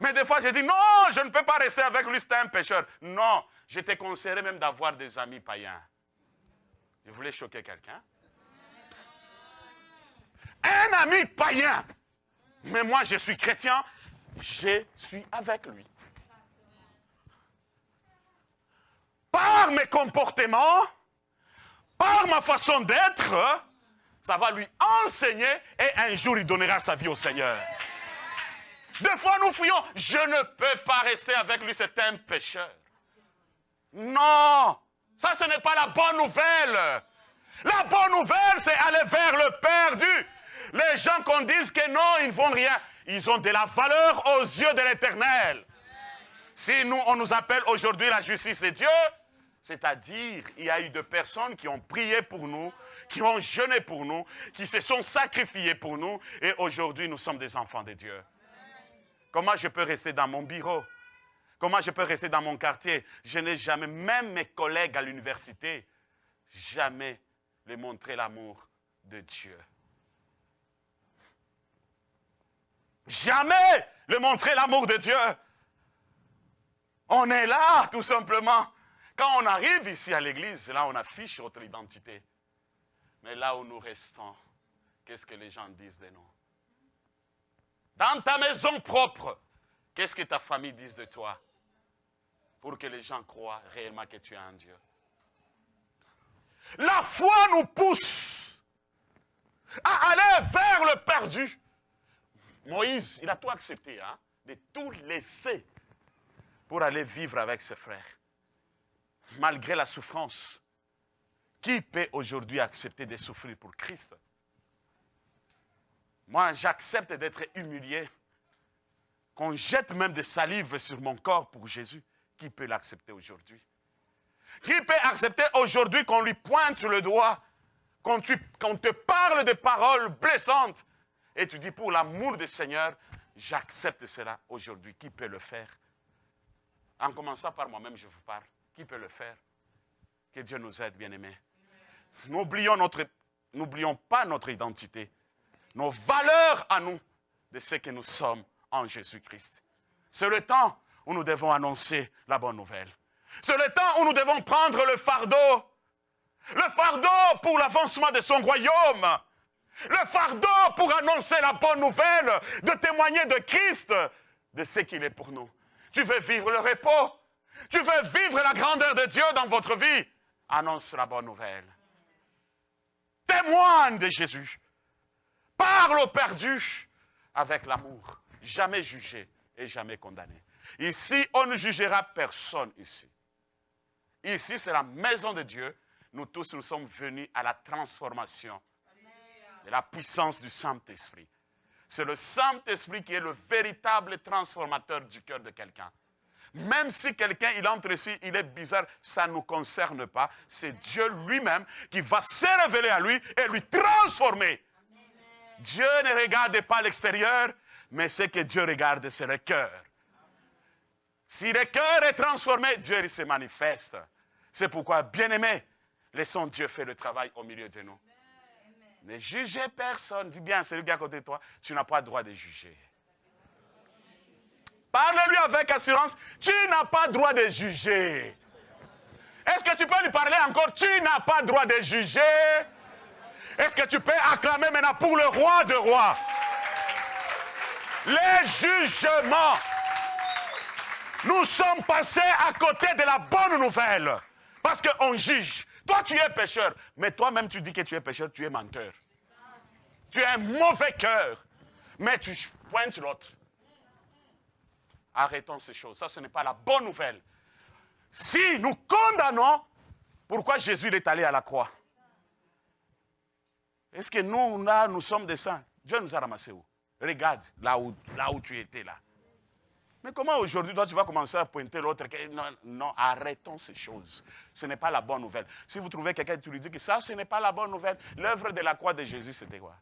Mais des fois, je dis, non, je ne peux pas rester avec lui, c'est un pécheur. Non, je te conseillerais même d'avoir des amis païens. Je voulais choquer quelqu'un. Un ami païen. Mais moi, je suis chrétien, je suis avec lui. Par mes comportements, par ma façon d'être, ça va lui enseigner et un jour il donnera sa vie au Seigneur. Des fois nous fouillons, je ne peux pas rester avec lui, c'est un pécheur. Non, ça ce n'est pas la bonne nouvelle. La bonne nouvelle c'est aller vers le perdu. Les gens qu'on dise que non, ils ne font rien, ils ont de la valeur aux yeux de l'Éternel. Si nous, on nous appelle aujourd'hui la justice de Dieu, c'est-à-dire, il y a eu des personnes qui ont prié pour nous, qui ont jeûné pour nous, qui se sont sacrifiés pour nous, et aujourd'hui, nous sommes des enfants de Dieu. Comment je peux rester dans mon bureau? Comment je peux rester dans mon quartier? Je n'ai jamais, même mes collègues à l'université, jamais les montré l'amour de Dieu. Jamais les montrer l'amour de Dieu. On est là, tout simplement. Quand on arrive ici à l'église, là on affiche notre identité. Mais là où nous restons, qu'est-ce que les gens disent de nous? Dans ta maison propre, qu'est-ce que ta famille dit de toi? Pour que les gens croient réellement que tu es un Dieu. La foi nous pousse à aller vers le perdu. Moïse, il a tout accepté, hein, de tout laisser pour aller vivre avec ses frères. Malgré la souffrance, qui peut aujourd'hui accepter de souffrir pour Christ? Moi, j'accepte d'être humilié. Qu'on jette même des salives sur mon corps pour Jésus. Qui peut l'accepter aujourd'hui? Qui peut accepter aujourd'hui qu'on lui pointe le doigt, qu'on te parle de paroles blessantes, et tu dis, pour l'amour du Seigneur, j'accepte cela aujourd'hui. Qui peut le faire? En commençant par moi-même, je vous parle. Qui peut le faire? Que Dieu nous aide, bien-aimés. N'oublions pas notre identité, nos valeurs à nous, de ce que nous sommes en Jésus-Christ. C'est le temps où nous devons annoncer la bonne nouvelle. C'est le temps où nous devons prendre le fardeau pour l'avancement de son royaume. Le fardeau pour annoncer la bonne nouvelle, de témoigner de Christ, de ce qu'il est pour nous. Tu veux vivre le repos? Tu veux vivre la grandeur de Dieu dans votre vie? Annonce la bonne nouvelle. Témoigne de Jésus. Parle aux perdus avec l'amour. Jamais jugé et jamais condamné. Ici, on ne jugera personne ici. Ici, c'est la maison de Dieu. Nous tous, nous sommes venus à la transformation de la puissance du Saint-Esprit. C'est le Saint-Esprit qui est le véritable transformateur du cœur de quelqu'un. Même si quelqu'un, il entre ici, il est bizarre, ça ne nous concerne pas. C'est Dieu lui-même qui va se révéler à lui et lui transformer. Amen. Dieu ne regarde pas l'extérieur, mais ce que Dieu regarde, c'est le cœur. Si le cœur est transformé, Dieu il se manifeste. C'est pourquoi, bien-aimés, laissons Dieu faire le travail au milieu de nous. Amen. Ne jugez personne. Dis bien, celui qui est à côté de toi, tu n'as pas le droit de juger. Parle-lui avec assurance, tu n'as pas le droit de juger. Est-ce que tu peux lui parler encore? Tu n'as pas le droit de juger. Est-ce que tu peux acclamer maintenant pour le roi de rois? Les jugements. Nous sommes passés à côté de la bonne nouvelle. Parce qu'on juge. Toi, tu es pécheur. Mais toi-même, tu dis que tu es pécheur, tu es menteur. Tu as un mauvais cœur. Mais tu pointes l'autre. Arrêtons ces choses. Ça, ce n'est pas la bonne nouvelle. Si nous condamnons, pourquoi Jésus est allé à la croix? Est-ce que nous, là, nous sommes des saints? Dieu nous a ramassés où? Regarde, là où tu étais, là. Mais comment aujourd'hui, toi, tu vas commencer à pointer l'autre? Non, non, arrêtons ces choses. Ce n'est pas la bonne nouvelle. Si vous trouvez quelqu'un qui lui dit que ça, ce n'est pas la bonne nouvelle, l'œuvre de la croix de Jésus, c'était quoi?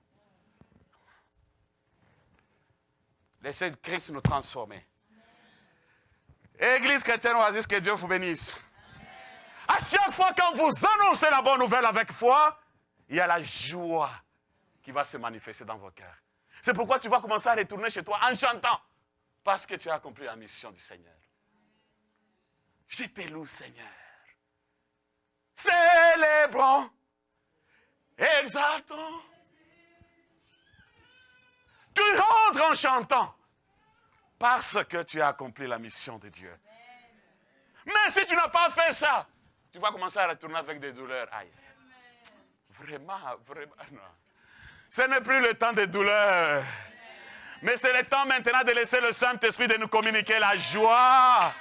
Laissez Christ nous transformer. Église chrétienne Oasis, que Dieu vous bénisse. À chaque fois quand vous annoncez la bonne nouvelle avec foi, il y a la joie qui va se manifester dans vos cœurs. C'est pourquoi tu vas commencer à retourner chez toi en chantant. Parce que tu as accompli la mission du Seigneur. Je te loue, Seigneur. Célébrons, exaltons. Tu rentres en chantant. Parce que tu as accompli la mission de Dieu. Mais si tu n'as pas fait ça, tu vas commencer à retourner avec des douleurs. Aïe. Vraiment, non. Ce n'est plus le temps des douleurs. Mais c'est le temps maintenant de laisser le Saint-Esprit de nous communiquer la joie.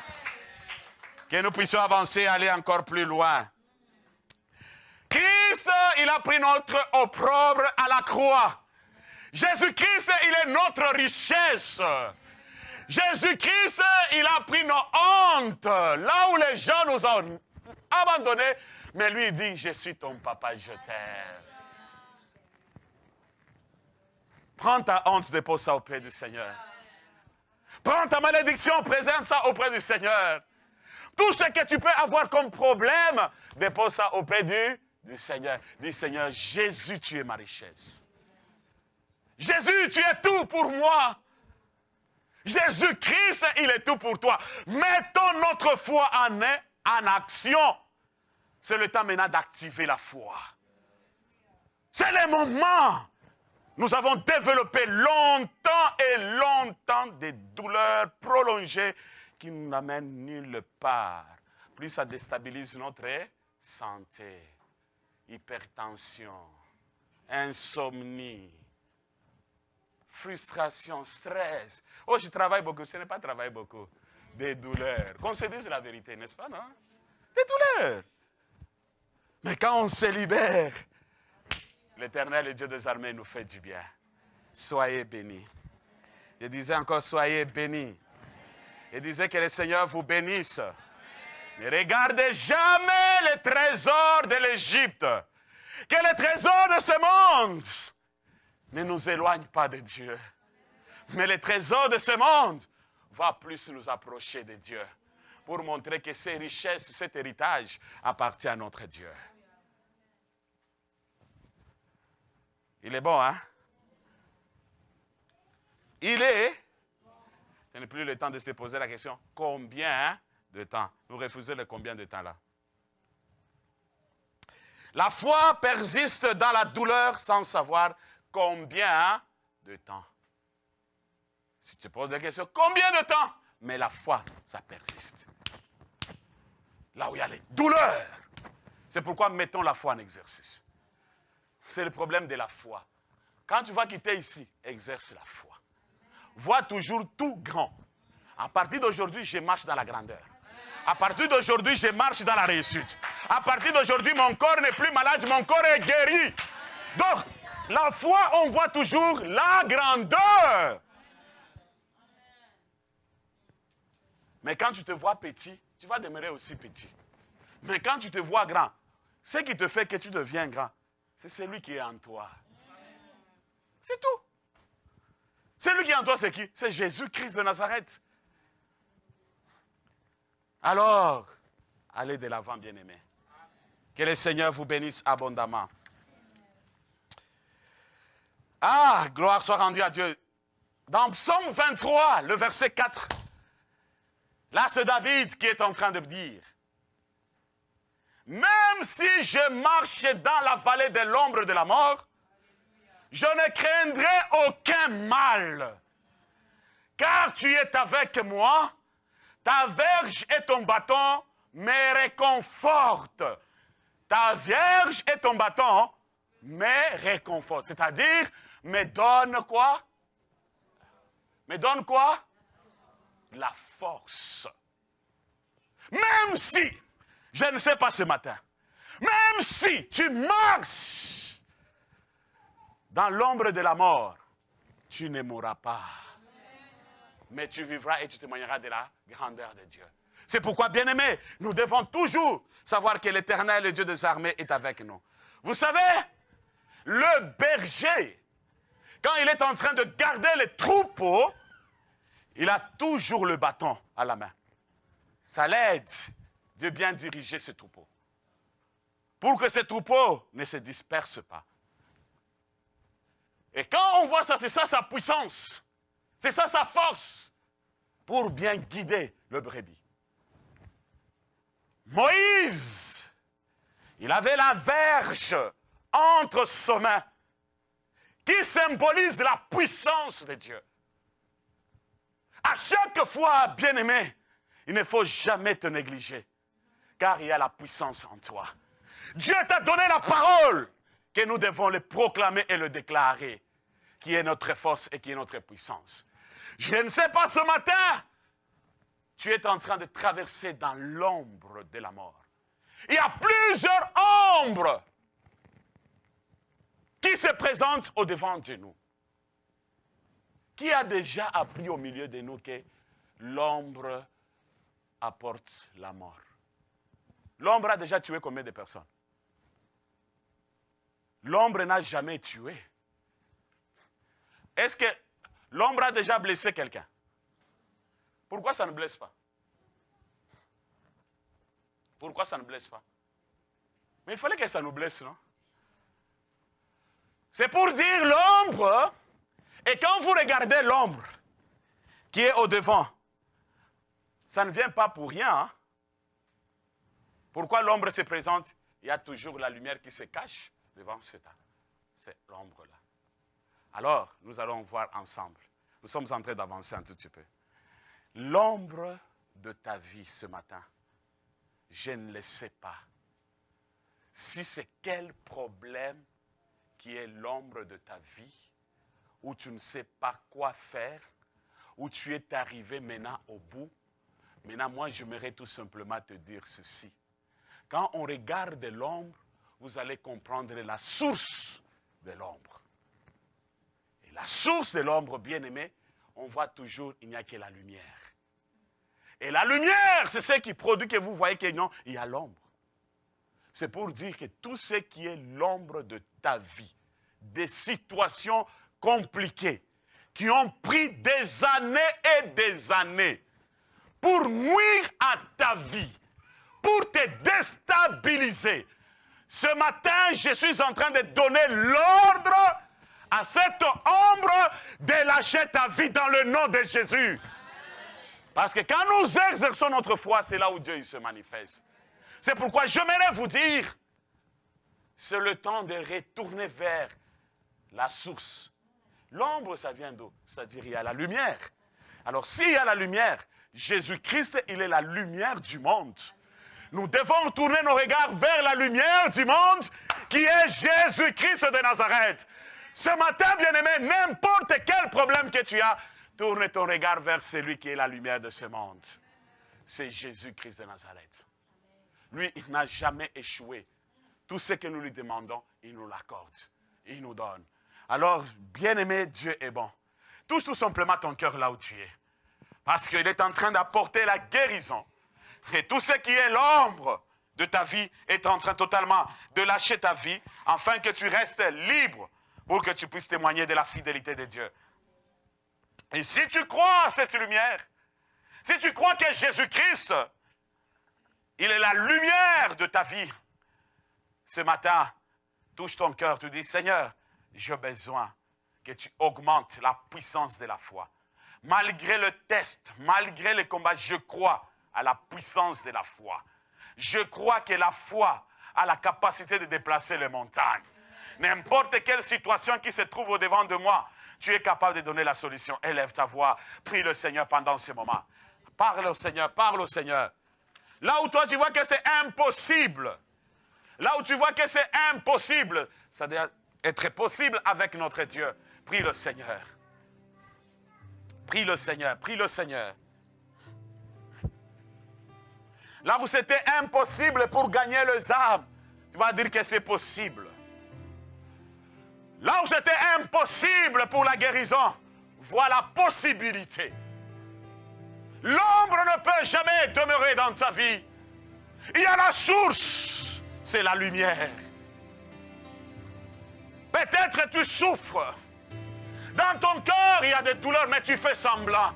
Que nous puissions avancer et aller encore plus loin. Christ, il a pris notre opprobre à la croix. Jésus-Christ, il est notre richesse. Jésus-Christ, il a pris nos hontes. Là où les gens nous ont abandonnés. Mais lui, il dit, je suis ton papa, je t'aime. Prends ta honte, dépose ça auprès du Seigneur. Prends ta malédiction, présente ça auprès du Seigneur. Tout ce que tu peux avoir comme problème, dépose ça auprès du Seigneur. Dis, Seigneur, Jésus, tu es ma richesse. Jésus, tu es tout pour moi. Jésus-Christ, il est tout pour toi. Mettons notre foi en action. C'est le temps maintenant d'activer la foi. C'est le moment. Nous avons développé longtemps et longtemps des douleurs prolongées qui nous n'amènent nulle part. Plus ça déstabilise notre santé, hypertension, insomnie, frustration, stress. Oh, je travaille beaucoup. Ce n'est pas travailler beaucoup. Des douleurs. Qu'on se dise la vérité, n'est-ce pas, non? Des douleurs. Mais quand on se libère, l'Éternel, le Dieu des armées, nous fait du bien. Soyez bénis. Je disais encore, soyez bénis. Je disais que le Seigneur vous bénisse. Ne regardez jamais les trésors de l'Égypte. Que les trésors de ce monde ne nous éloignent pas de Dieu. Mais les trésors de ce monde vont plus nous approcher de Dieu. Pour montrer que ces richesses, cet héritage appartient à notre Dieu. Il est bon, hein? Il est. Ce n'est plus le temps de se poser la question, combien de temps? Nous refusons le combien de temps là. La foi persiste dans la douleur sans savoir combien de temps. Si tu poses la question, combien de temps? Mais la foi, ça persiste. Là où il y a les douleurs. C'est pourquoi mettons la foi en exercice. C'est le problème de la foi. Quand tu vas quitter ici, exerce la foi. Vois toujours tout grand. À partir d'aujourd'hui, je marche dans la grandeur. À partir d'aujourd'hui, je marche dans la réussite. À partir d'aujourd'hui, mon corps n'est plus malade, mon corps est guéri. Donc, la foi, on voit toujours la grandeur. Mais quand tu te vois petit, tu vas demeurer aussi petit. Mais quand tu te vois grand, ce qui te fait que tu deviens grand, c'est celui qui est en toi. C'est tout. Celui qui est en toi, c'est qui? C'est Jésus-Christ de Nazareth. Alors, allez de l'avant, bien-aimés. Que le Seigneur vous bénisse abondamment. Ah, gloire soit rendue à Dieu. Dans Psaume 23, le verset 4, là, c'est David qui est en train de dire, même si je marche dans la vallée de l'ombre de la mort, je ne craindrai aucun mal, car tu es avec moi, ta verge et ton bâton me réconfortent. Ta verge et ton bâton me réconfortent. C'est-à-dire, me donne quoi? Me donne quoi? La force. Même si, je ne sais pas ce matin, même si tu marches dans l'ombre de la mort, tu ne mourras pas. mais tu vivras et tu témoigneras de la grandeur de Dieu. C'est pourquoi, bien-aimés, nous devons toujours savoir que l'Éternel, le Dieu des armées, est avec nous. Vous savez, le berger, quand il est en train de garder les troupeaux, il a toujours le bâton à la main. Ça l'aide de bien diriger ses troupeaux. Pour que ces troupeaux ne se dispersent pas. Et quand on voit ça, c'est ça sa puissance. C'est ça sa force. Pour bien guider le brebis. Moïse, il avait la verge entre ses mains qui symbolise la puissance de Dieu. À chaque fois, bien-aimé, il ne faut jamais te négliger, car il y a la puissance en toi. Dieu t'a donné la parole, que nous devons le proclamer et le déclarer, qui est notre force et qui est notre puissance. Je ne sais pas ce matin, tu es en train de traverser dans l'ombre de la mort. Il y a plusieurs ombres qui se présentent au-devant de nous. Qui a déjà appris au milieu de nous que l'ombre apporte la mort? L'ombre a déjà tué combien de personnes? L'ombre n'a jamais tué. Est-ce que l'ombre a déjà blessé quelqu'un? Pourquoi ça ne blesse pas? Pourquoi ça ne blesse pas? Mais il fallait que ça nous blesse, non? C'est pour dire l'ombre, et quand vous regardez l'ombre qui est au devant, ça ne vient pas pour rien. Hein? Pourquoi l'ombre se présente? Il y a toujours la lumière qui se cache devant cette ombre-là. Alors, nous allons voir ensemble. Nous sommes en train d'avancer un tout petit peu. L'ombre de ta vie ce matin, je ne le sais pas. Si c'est quel problème qui est l'ombre de ta vie, où tu ne sais pas quoi faire, où tu es arrivé maintenant au bout, maintenant moi j'aimerais tout simplement te dire ceci. Quand on regarde l'ombre, vous allez comprendre la source de l'ombre. Et la source de l'ombre, bien aimé, on voit toujours, il n'y a que la lumière. Et la lumière, c'est ce qui produit que vous voyez que non, il y a l'ombre. C'est pour dire que tout ce qui est l'ombre de ta vie, des situations compliquées, qui ont pris des années et des années pour nuire à ta vie, pour te déstabiliser. Ce matin, je suis en train de donner l'ordre à cette ombre de lâcher ta vie dans le nom de Jésus. Parce que quand nous exerçons notre foi, c'est là où Dieu il se manifeste. C'est pourquoi j'aimerais vous dire, c'est le temps de retourner vers la source. L'ombre, ça vient d'où? C'est-à-dire, il y a la lumière. Alors, s'il y a la lumière, Jésus-Christ, il est la lumière du monde. Nous devons tourner nos regards vers la lumière du monde, qui est Jésus-Christ de Nazareth. Ce matin, bien-aimé, n'importe quel problème que tu as, tourne ton regard vers celui qui est la lumière de ce monde. C'est Jésus-Christ de Nazareth. Lui, il n'a jamais échoué. Tout ce que nous lui demandons, il nous l'accorde. Il nous donne. Alors, bien-aimé, Dieu est bon. Touche tout simplement ton cœur là où tu es. Parce qu'il est en train d'apporter la guérison. Et tout ce qui est l'ombre de ta vie est en train totalement de lâcher ta vie, afin que tu restes libre pour que tu puisses témoigner de la fidélité de Dieu. Et si tu crois à cette lumière, si tu crois que Jésus-Christ, il est la lumière de ta vie, ce matin, touche ton cœur, tu dis, Seigneur, j'ai besoin que tu augmentes la puissance de la foi. Malgré le test, malgré le combat, je crois à la puissance de la foi. Je crois que la foi a la capacité de déplacer les montagnes. N'importe quelle situation qui se trouve au-devant de moi, tu es capable de donner la solution. Élève ta voix, prie le Seigneur pendant ce moment. Parle au Seigneur, parle au Seigneur. Là où toi tu vois que c'est impossible, là où tu vois que c'est impossible, ça doit être possible avec notre Dieu. Prie le Seigneur. Prie le Seigneur, prie le Seigneur. Là où c'était impossible pour gagner les âmes, tu vas dire que c'est possible. Là où c'était impossible pour la guérison, vois la possibilité. L'ombre ne peut jamais demeurer dans ta vie. Il y a la source, c'est la lumière. Peut-être tu souffres. Dans ton cœur, il y a des douleurs, mais tu fais semblant.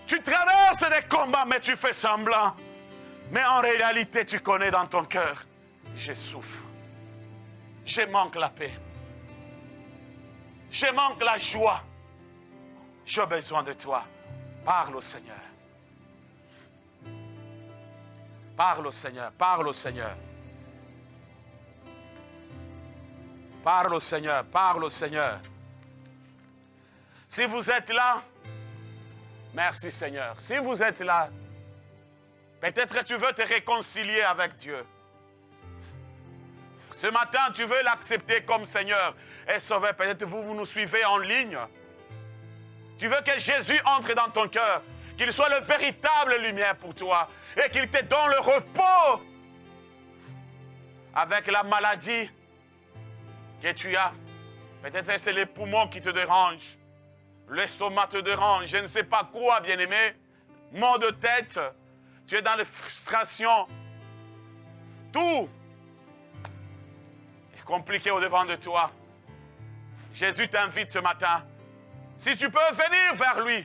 Tu traverses des combats, mais tu fais semblant. Mais en réalité, tu connais dans ton cœur, je souffre. Je manque la paix. Je manque la joie. J'ai besoin de toi. Parle au Seigneur. Parle au Seigneur. Parle au Seigneur. Parle au Seigneur. Parle au Seigneur. Si vous êtes là, merci Seigneur. Si vous êtes là, peut-être que tu veux te réconcilier avec Dieu. Ce matin, tu veux l'accepter comme Seigneur et Sauveur. Peut-être vous nous suivez en ligne. Tu veux que Jésus entre dans ton cœur, qu'il soit le véritable lumière pour toi et qu'il te donne le repos avec la maladie que tu as. Peut-être que c'est les poumons qui te dérangent, l'estomac te dérange, je ne sais pas quoi, bien-aimé, maux de tête, tu es dans la frustration. Tout est compliqué au-devant de toi. Jésus t'invite ce matin. Si tu peux venir vers lui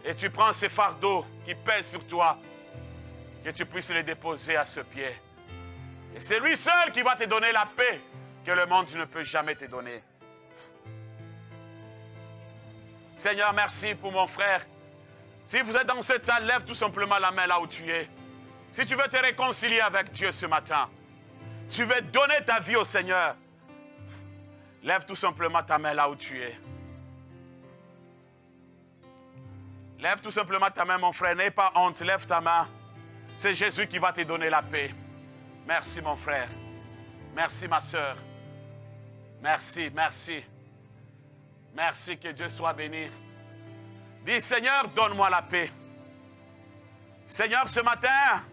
et tu prends ces fardeaux qui pèsent sur toi, que tu puisses les déposer à ses pieds. Et c'est lui seul qui va te donner la paix que le monde ne peut jamais te donner. Seigneur, merci pour mon frère. Si vous êtes dans cette salle, lève tout simplement la main là où tu es. Si tu veux te réconcilier avec Dieu ce matin, tu veux donner ta vie au Seigneur, lève tout simplement ta main là où tu es. Lève tout simplement ta main, mon frère. N'aie pas honte. Lève ta main. C'est Jésus qui va te donner la paix. Merci, mon frère. Merci, ma soeur. Merci, merci. Merci, que Dieu soit béni. Dis, Seigneur, donne-moi la paix. Seigneur, ce matin,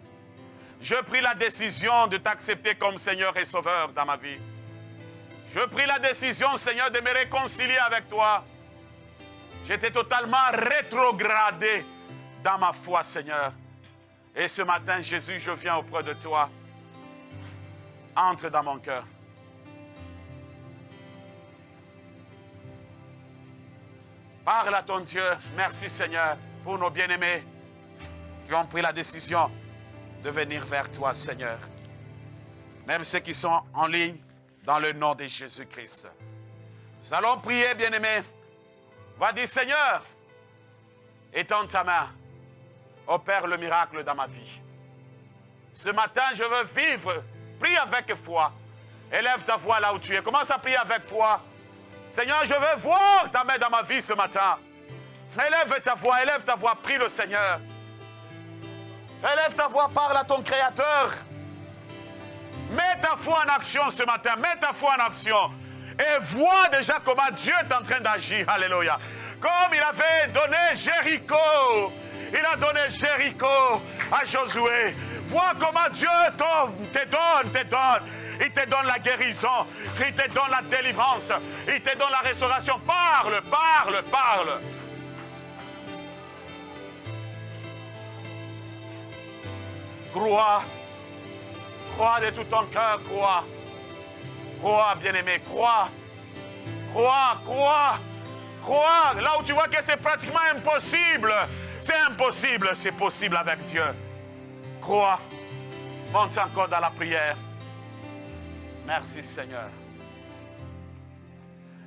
je pris la décision de t'accepter comme Seigneur et Sauveur dans ma vie. Je pris la décision, Seigneur, de me réconcilier avec toi. J'étais totalement rétrogradé dans ma foi, Seigneur. Et ce matin, Jésus, je viens auprès de toi. Entre dans mon cœur. Parle à ton Dieu. Merci, Seigneur, pour nos bien-aimés qui ont pris la décision de venir vers toi, Seigneur. Même ceux qui sont en ligne, dans le nom de Jésus-Christ. Nous allons prier, bien-aimés. Va dire, Seigneur, étends ta main, opère le miracle dans ma vie. Ce matin, je veux vivre. Prie avec foi. Élève ta voix là où tu es. Commence à prier avec foi. Seigneur, je veux voir ta main dans ma vie ce matin. Élève ta voix, prie le Seigneur. Élève ta voix, parle à ton Créateur. Mets ta foi en action ce matin, mets ta foi en action. Et vois déjà comment Dieu est en train d'agir. Alléluia. Comme il avait donné Jéricho. Il a donné Jéricho à Josué. Vois comment Dieu te donne. Il te donne la guérison. Il te donne la délivrance. Il te donne la restauration. Parle. Crois. Crois de tout ton cœur, crois. Crois, bien-aimé, crois. Crois. Là où tu vois que c'est pratiquement impossible. C'est impossible, c'est possible avec Dieu. Crois. Monte encore dans la prière. Merci, Seigneur.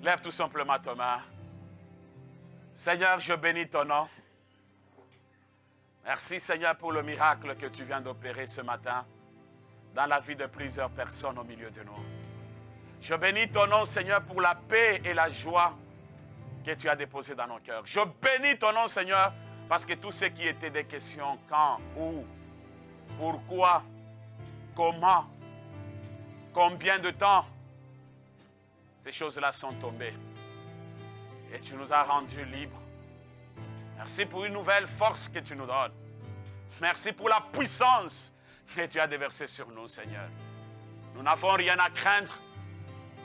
Lève tout simplement ta main. Seigneur, je bénis ton nom. Merci, Seigneur, pour le miracle que tu viens d'opérer ce matin dans la vie de plusieurs personnes au milieu de nous. Je bénis ton nom, Seigneur, pour la paix et la joie que tu as déposées dans nos cœurs. Je bénis ton nom, Seigneur, parce que tout ce qui était des questions, quand, où, pourquoi, comment, combien de temps, ces choses-là sont tombées. Et tu nous as rendus libres. Merci pour une nouvelle force que tu nous donnes. Merci pour la puissance que tu as déversée sur nous, Seigneur. Nous n'avons rien à craindre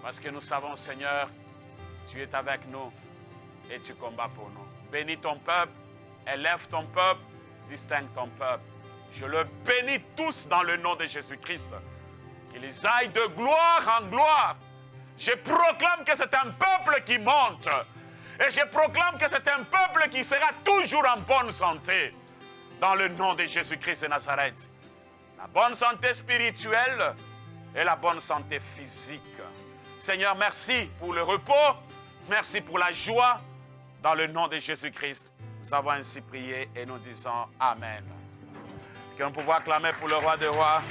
parce que nous savons, Seigneur, tu es avec nous et tu combats pour nous. Bénis ton peuple Élève ton peuple, distingue ton peuple. Je le bénis tous dans le nom de Jésus-Christ. Qu'ils aillent de gloire en gloire. Je proclame que c'est un peuple qui monte. Et je proclame que c'est un peuple qui sera toujours en bonne santé. Dans le nom de Jésus-Christ de Nazareth. La bonne santé spirituelle et la bonne santé physique. Seigneur, merci pour le repos. Merci pour la joie. Dans le nom de Jésus-Christ, nous avons ainsi prié et nous disons Amen. Que nous pouvons acclamer pour le roi des rois.